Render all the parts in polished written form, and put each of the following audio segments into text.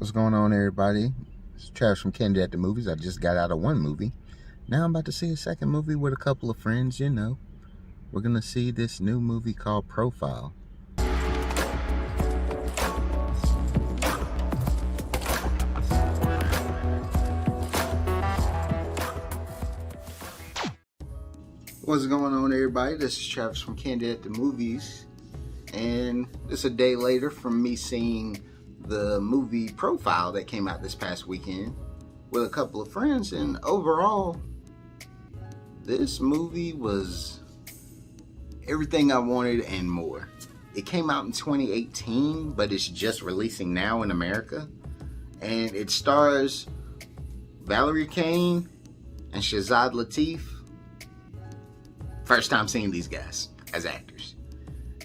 What's going on, everybody? It's Travis from Kane at the Movies. I just got out of one movie. Now I'm about to see a second movie with a couple of friends, We're going to see this new movie called Profile. What's going on, everybody? This is Travis from Kane at the Movies. And it's a day later from me seeing the movie Profile that came out this past weekend with a couple of friends, and overall this movie was everything I wanted and more. It came out in 2018, but it's just releasing now in America, and it stars Kane and Shazad Latif. First time seeing these guys as actors.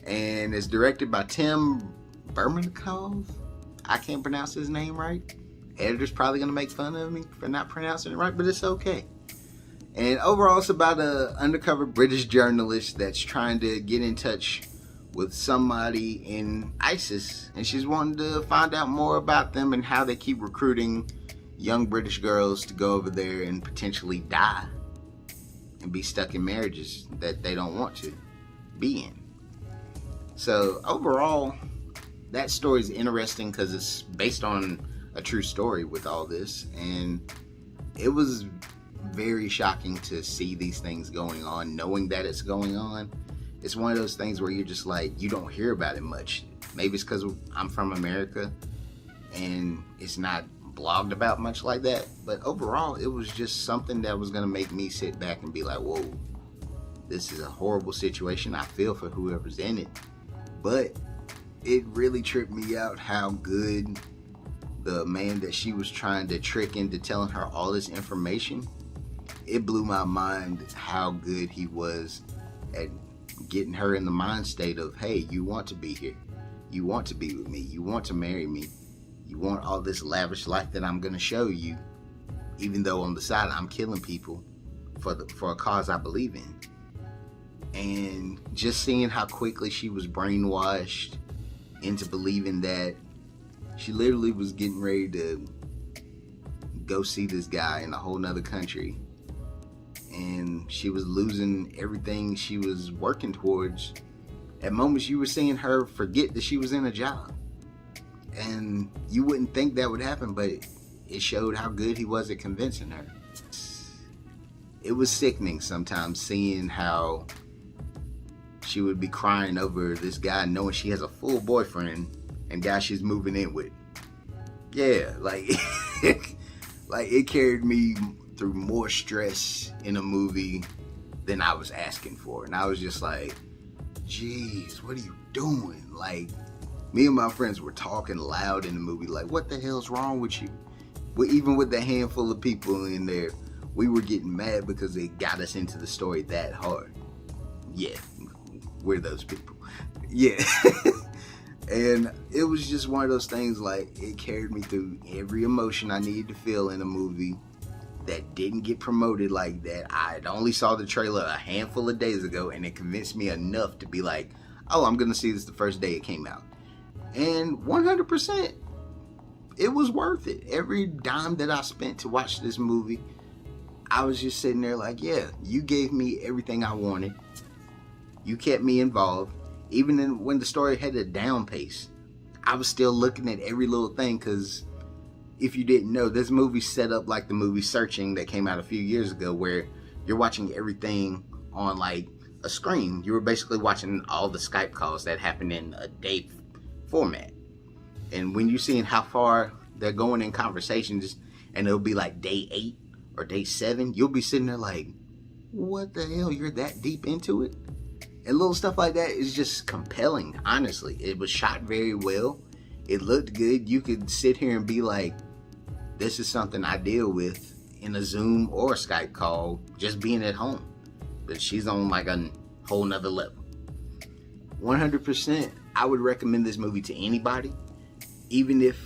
And it's directed by Tim Bermanikov. I can't pronounce his name right. Editor's probably going to make fun of me for not pronouncing it right, but it's okay. And overall, it's about an undercover British journalist that's trying to get in touch with somebody in ISIS. And she's wanting to find out more about them and how they keep recruiting young British girls to go over there and potentially die and be stuck in marriages that they don't want to be in. So overall, that story is interesting because it's based on a true story with all this, and it was very shocking to see these things going on, knowing that it's going on. It's one of those things where you're just like, you don't hear about it much. Maybe it's because I'm from America and it's not blogged about much like that, but overall it was just something that was going to make me sit back and be like, whoa, this is a horrible situation. I feel for whoever's in it, but it really tripped me out how good the man that she was trying to trick into telling her all this information, it blew my mind how good he was at getting her in the mind state of, hey, you want to be here, you want to be with me, you want to marry me, you want all this lavish life that I'm going to show you, even though on the side I'm killing people for a cause I believe in. And just seeing how quickly she was brainwashed into believing that she literally was getting ready to go see this guy in a whole nother country, and she was losing everything she was working towards. At moments you were seeing her forget that she was in a job, and you wouldn't think that would happen, but it showed how good he was at convincing her. It was sickening sometimes seeing how she would be crying over this guy knowing she has a full boyfriend and guy she's moving in with. Yeah, like it carried me through more stress in a movie than I was asking for. And I was just like, geez, what are you doing? Like, me and my friends were talking loud in the movie, like, what the hell's wrong with you? Well, even with the handful of people in there, we were getting mad because they got us into the story that hard. Yeah, we're those people. Yeah. And it was just one of those things, like, it carried me through every emotion I needed to feel in a movie that didn't get promoted like that. I only saw the trailer a handful of days ago, and it convinced me enough to be like, oh, I'm going to see this the first day it came out. And 100%, it was worth it. Every dime that I spent to watch this movie, I was just sitting there like, yeah, you gave me everything I wanted. You kept me involved. Even when the story had a down pace, I was still looking at every little thing, because if you didn't know, this movie set up like the movie Searching that came out a few years ago, where you're watching everything on like a screen. You were basically watching all the Skype calls that happened in a day format. And when you're seeing how far they're going in conversations, and it'll be like day 8 or day 7, you'll be sitting there like, what the hell, you're that deep into it? And little stuff like that is just compelling, honestly. It was shot very well. It looked good. You could sit here and be like, this is something I deal with in a Zoom or a Skype call, just being at home. But she's on like a whole nother level. 100%, I would recommend this movie to anybody. Even if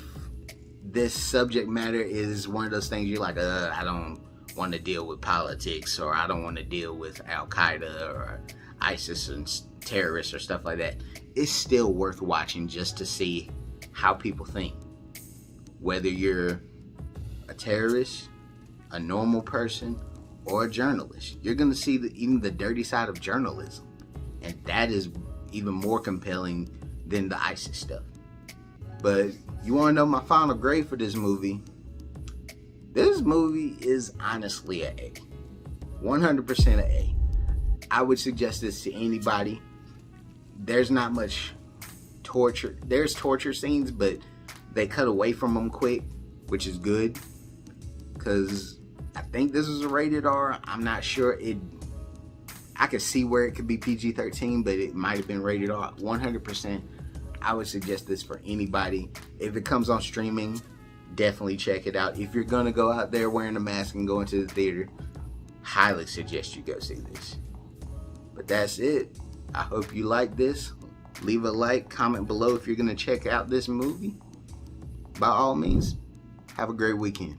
this subject matter is one of those things you're like, I don't want to deal with politics, or I don't want to deal with Al-Qaeda or ISIS and terrorists or stuff like that. It's still worth watching just to see how people think. Whether you're a terrorist, a normal person, or a journalist, you're going to see even the dirty side of journalism. And that is even more compelling than the ISIS stuff. But you want to know my final grade for this movie? This movie is honestly an A. 100% an A. I would suggest this to anybody. There's not much torture. There's torture scenes, but they cut away from them quick, which is good. Because I think this is a rated R. I'm not sure. I could see where it could be PG-13, but it might have been rated R. 100%. I would suggest this for anybody. If it comes on streaming, definitely check it out. If you're going to go out there wearing a mask and go into the theater, highly suggest you go see this. But that's it. I hope you like this. Leave a like, comment below if you're going to check out this movie. By all means, have a great weekend.